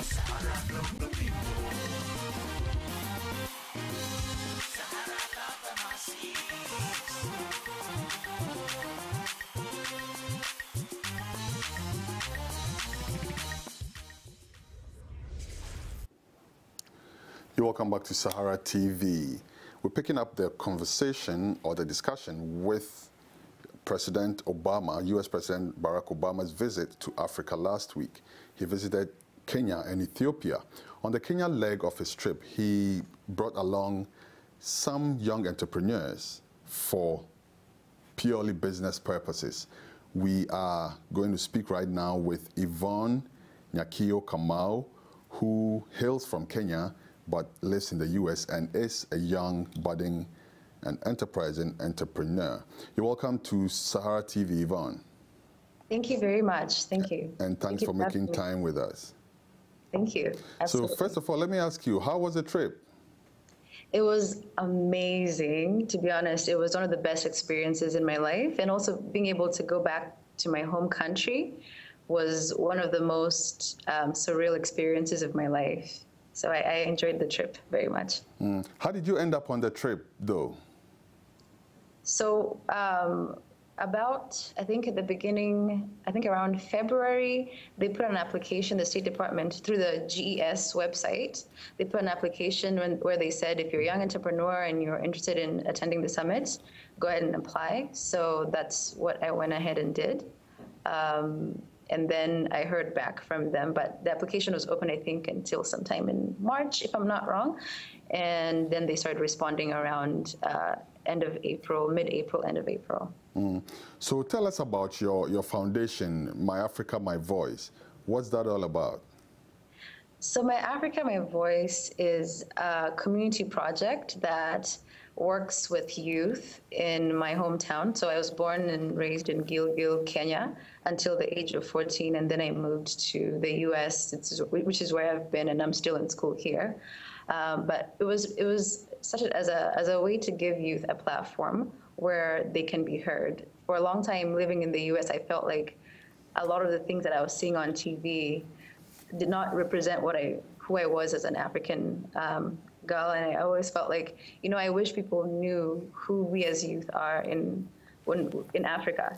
Sahara Global People. Sahara Love Mercy. You're welcome back to Sahara TV. We're picking up the conversation or the discussion with President Obama, U.S. President Barack Obama's visit to Africa last week. He visited Kenya and Ethiopia. On the Kenya leg of his trip, he brought along some young entrepreneurs for purely business purposes. We are going to speak right now with Yvonne Kamau, who hails from Kenya but lives in the U.S. and is a young, budding, and enterprising entrepreneur. You're welcome to Sahara TV, Yvonne. Thank you very much. Thank you. And thanks for making time with us. Thank you. Absolutely. So first of all, let me ask you, how was the trip? It was amazing, to be honest. It was one of the best experiences in my life. And also being able to go back to my home country was one of the most surreal experiences of my life. So I enjoyed the trip very much. How did you end up on the trip, though? So I think at the beginning, I think around February, they put an application, the State Department, through the GES website. They put an application where they said, if you're a young entrepreneur and you're interested in attending the summit, go ahead and apply. So that's what I went ahead and did. And then I heard back from them, but the application was open, I think, until sometime in March, if I'm not wrong. And then they started responding around end of April, mid-April, end of April. So tell us about your foundation, My Africa, My Voice. What's that all about? So My Africa, My Voice is a community project that works with youth in my hometown. So I was born and raised in Gilgil, Kenya, until the age of 14, and then I moved to the U.S., which is where I've been, and I'm still in school here. But it was such as a way to give youth a platform where they can be heard. For a long time living in the U.S., I felt like a lot of the things that I was seeing on TV did not represent who I was as an African girl, and I always felt like, I wish people knew who we as youth are in Africa,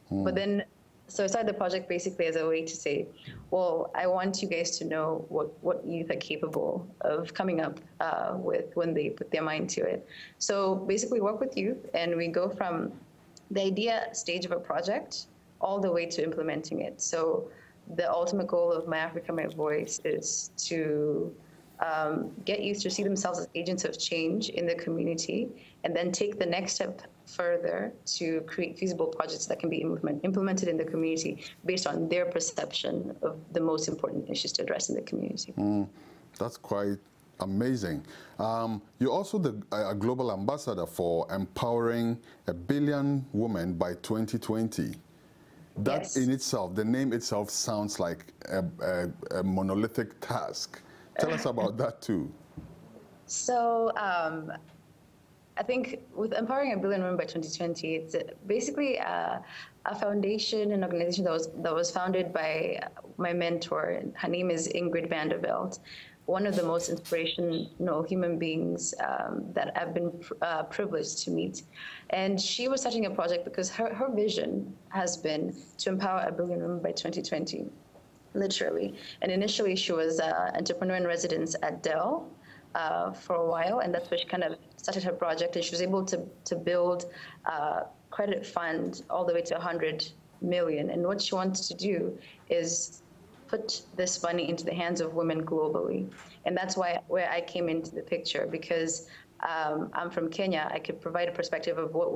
But then, so I started the project basically as a way to say, well, I want you guys to know what youth are capable of coming up with when they put their mind to it. So basically work with youth, and we go from the idea stage of a project all the way to implementing it. So the ultimate goal of My Africa, My Voice is to get youth to see themselves as agents of change in the community, and then take the next step further to create feasible projects that can be implemented in the community based on their perception of the most important issues to address in the community. That's quite amazing. You're also a global ambassador for empowering 1 billion women by 2020. That Yes. in itself, the name itself sounds like a monolithic task. Tell us about that too. So I think with empowering 1 billion women by 2020, it's basically a foundation, an organization that was founded by my mentor. Her name is Ingrid Vanderveld, one of the most inspirational human beings that I've been privileged to meet. And she was starting a project because her vision has been to empower 1 billion women by 2020, literally. And initially she was an entrepreneur in residence at Dell for a while, and that's where she kind of started her project, and she was able to build a credit fund all the way to 100 million. And what she wants to do is put this money into the hands of women globally. And that's where I came into the picture, because I'm from Kenya. I could provide a perspective of what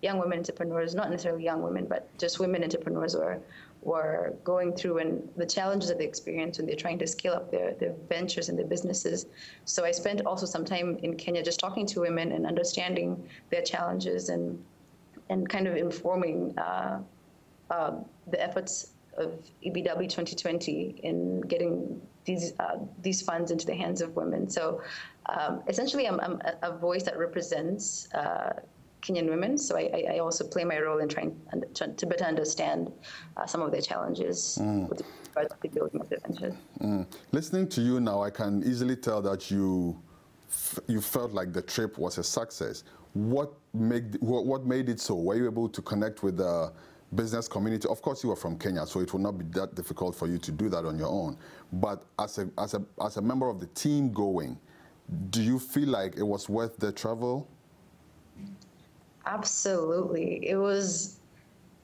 young women entrepreneurs, not necessarily young women, but just women entrepreneurs were going through, and the challenges that they experience when they're trying to scale up their ventures and their businesses. So I spent also some time in Kenya just talking to women and understanding their challenges and kind of informing the efforts of EBW 2020 in getting these funds into the hands of women. So essentially, I'm a voice that represents Kenyan women. So I also play my role in trying to better understand some of the challenges with regards to building of the ventures. Listening to you now, I can easily tell that you felt like the trip was a success. What made it so? Were you able to connect with the business community? Of course, you were from Kenya, so it will not be that difficult for you to do that on your own. But as a member of the team going, do you feel like it was worth the travel? Absolutely. It was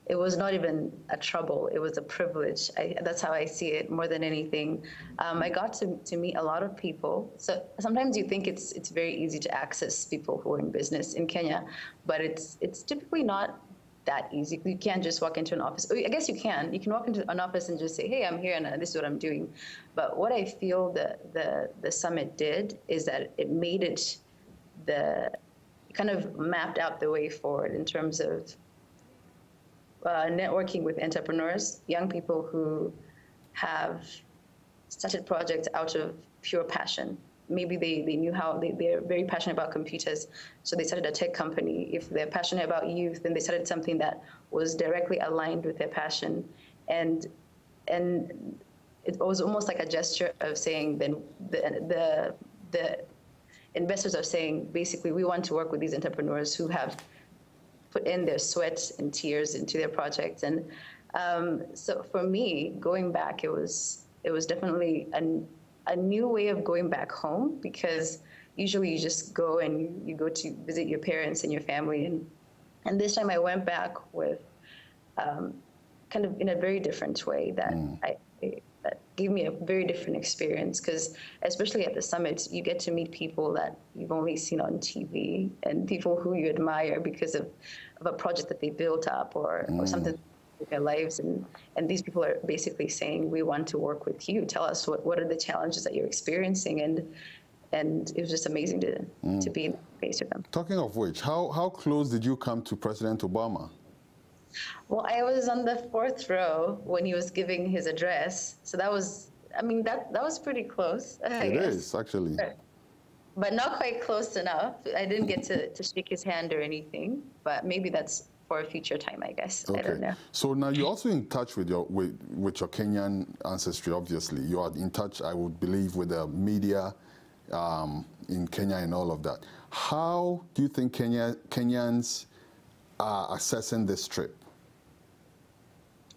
not even a trouble. It was a privilege. That's how I see it more than anything. I got to meet a lot of people. So sometimes you think it's very easy to access people who are in business in Kenya, but it's typically not that easy. You can't just walk into an office. I guess you can. You can walk into an office and just say, hey, I'm here and this is what I'm doing. But what I feel the summit did is that it made it kind of mapped out the way forward in terms of networking with entrepreneurs, young people who have started projects out of pure passion. Maybe they knew how, they're very passionate about computers, so they started a tech company. If they're passionate about youth, then they started something that was directly aligned with their passion. And it was almost like a gesture of saying, then the investors are saying, basically, we want to work with these entrepreneurs who have put in their sweat and tears into their projects. And so for me, going back, it was definitely a new way of going back home, because usually you just go and you go to visit your parents and your family. And this time I went back with kind of in a very different way that that gave me a very different experience, because especially at the summit, you get to meet people that you've only seen on TV and people who you admire because of a project that they built up or something in their lives. And these people are basically saying, we want to work with you. Tell us what are the challenges that you're experiencing. And it was just amazing to be in the face with them. Talking of which, how close did you come to President Obama? Well, I was on the 4th row when he was giving his address. So that was, I mean, that was pretty close, I guess. It is, actually. But not quite close enough. I didn't get to shake his hand or anything, but maybe that's for a future time, I guess. Okay. I don't know. So now you're also in touch with your Kenyan ancestry, obviously. You are in touch, I would believe, with the media in Kenya and all of that. How do you think Kenyans are assessing this trip?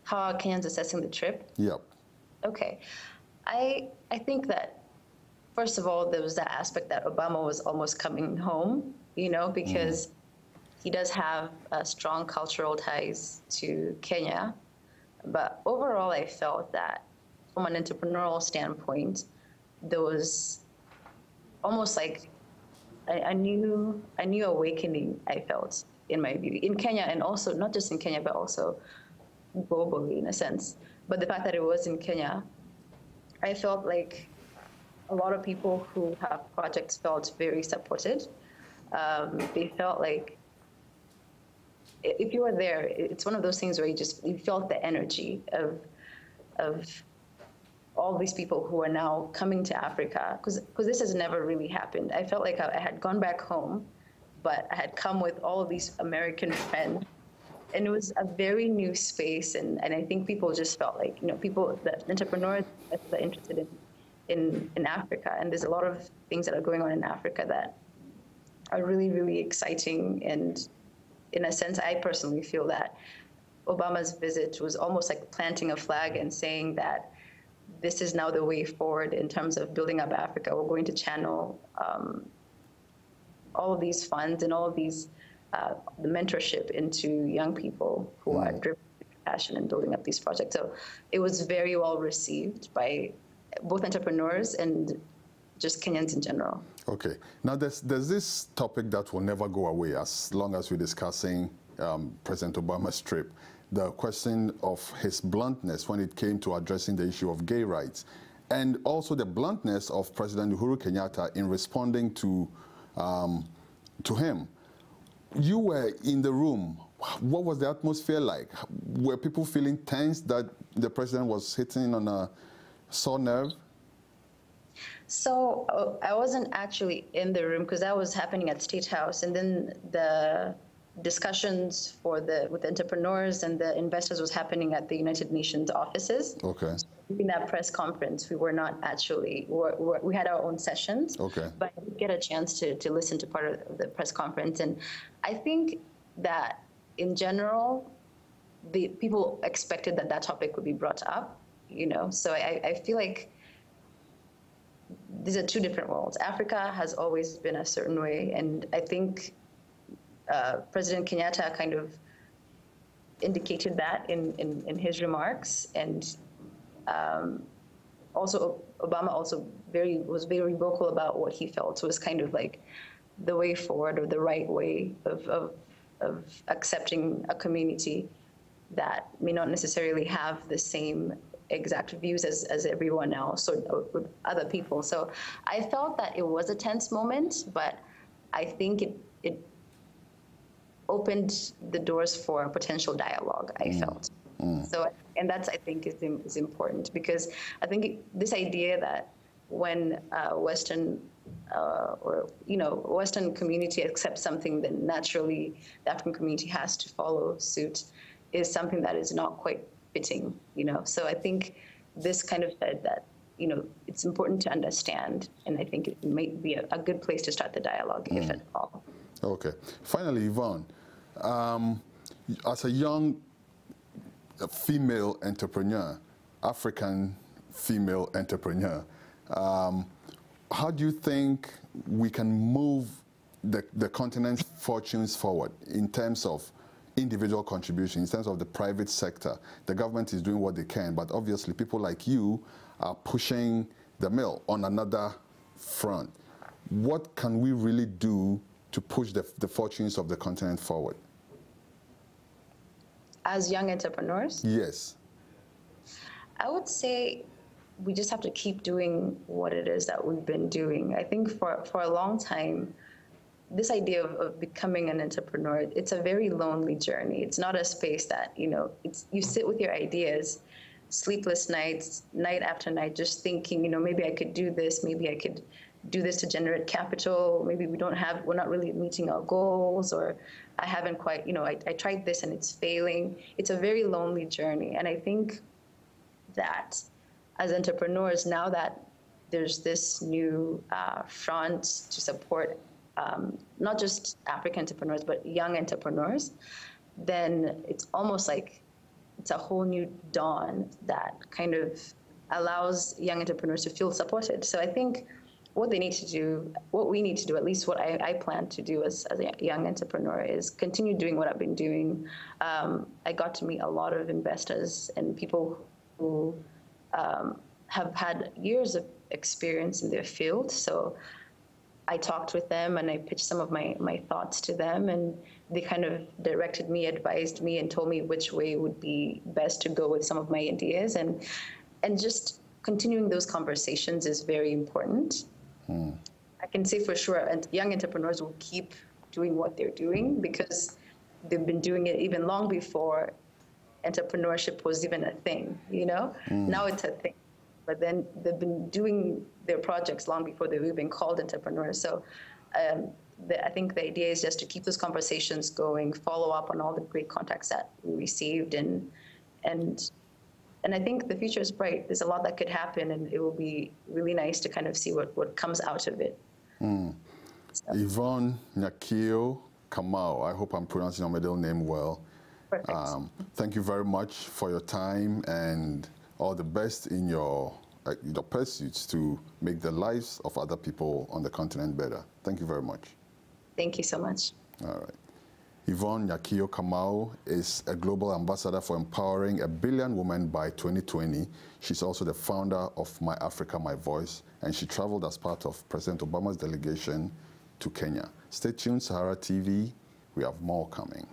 How are Kenyans assessing the trip? Yep. Okay. I think that, first of all, there was that aspect that Obama was almost coming home, because he does have strong cultural ties to Kenya. But overall, I felt that from an entrepreneurial standpoint, there was almost like a new awakening, I felt, in my view, in Kenya, and also not just in Kenya, but also globally in a sense. But the fact that it was in Kenya, I felt like a lot of people who have projects felt very supported. They felt like if you were there, it's one of those things where you felt the energy of all these people who are now coming to Africa, because this has never really happened. I felt like I had gone back home, but I had come with all of these American friends, and it was a very new space. And I think people just felt like, people, the entrepreneurs that are interested in Africa. And there's a lot of things that are going on in Africa that are really, really exciting. And in a sense, I personally feel that Obama's visit was almost like planting a flag and saying that this is now the way forward in terms of building up Africa. We're going to channel all of these funds and all of these the mentorship into young people who are driven with passion and building up these projects. So it was very well received by both entrepreneurs and just Kenyans in general. Okay. Now, there's this topic that will never go away as long as we're discussing President Obama's trip, the question of his bluntness when it came to addressing the issue of gay rights, and also the bluntness of President Uhuru Kenyatta in responding to him. You were in the room. What was the atmosphere like? Were people feeling tense that the president was hitting on a sore nerve? So I wasn't actually in the room because that was happening at State House, and then the discussions with entrepreneurs and the investors was happening at the United Nations offices. Okay. In that press conference, we were not actually, we had our own sessions, okay, but I did get a chance to listen to part of the press conference. And I think that in general, the people expected that topic would be brought up, so I feel like these are two different worlds. Africa has always been a certain way, and I think President Kenyatta kind of indicated that in his remarks, and also Obama also was very vocal about what he felt was kind of like the way forward, or the right way of accepting a community that may not necessarily have the same exact views as everyone else or with other people. So I felt that it was a tense moment, but I think it opened the doors for potential dialogue, I felt. So, and that's, I think, is important, because I think this idea that when Western community accepts something, then naturally the African community has to follow suit, is something that is not quite fitting, So I think this kind of said that, it's important to understand, and I think it might be a good place to start the dialogue, if at all. Okay. Finally, Yvonne, as a young female entrepreneur, African female entrepreneur, how do you think we can move the continent's fortunes forward in terms of individual contribution, in terms of the private sector? The government is doing what they can, but obviously people like you are pushing the mill on another front. What can we really do to push the fortunes of the continent forward? As young entrepreneurs? Yes. I would say we just have to keep doing what it is that we've been doing. I think for a long time, this idea of becoming an entrepreneur, it's a very lonely journey. It's not a space that, you sit with your ideas, sleepless nights, night after night, just thinking, maybe I could do this, maybe I could do this to generate capital, maybe we're not really meeting our goals, or I haven't quite, I tried this and it's failing. It's a very lonely journey. And I think that as entrepreneurs, now that there's this new front to support not just African entrepreneurs, but young entrepreneurs, then it's almost like it's a whole new dawn that kind of allows young entrepreneurs to feel supported. So I think what we need to do, at least what I plan to do as a young entrepreneur, is continue doing what I've been doing. I got to meet a lot of investors and people who have had years of experience in their field. So I talked with them and I pitched some of my thoughts to them, and they kind of directed me, advised me, and told me which way would be best to go with some of my ideas. And just continuing those conversations is very important. I can say for sure, and young entrepreneurs will keep doing what they're doing, because they've been doing it even long before entrepreneurship was even a thing, Now it's a thing. But then they've been doing their projects long before they've even called entrepreneurs. So I think the idea is just to keep those conversations going, follow up on all the great contacts that we received, and I think the future is bright. There's a lot that could happen, and it will be really nice to kind of see what comes out of it. So. Yvonne Kamau, I hope I'm pronouncing your middle name well. Perfect. Thank you very much for your time, and all the best in your pursuits to make the lives of other people on the continent better. Thank you very much. Thank you so much. All right. Yvonne Kamau is a global ambassador for empowering 1 billion women by 2020. She's also the founder of My Africa, My Voice, and she traveled as part of President Obama's delegation to Kenya. Stay tuned, Sahara TV. We have more coming.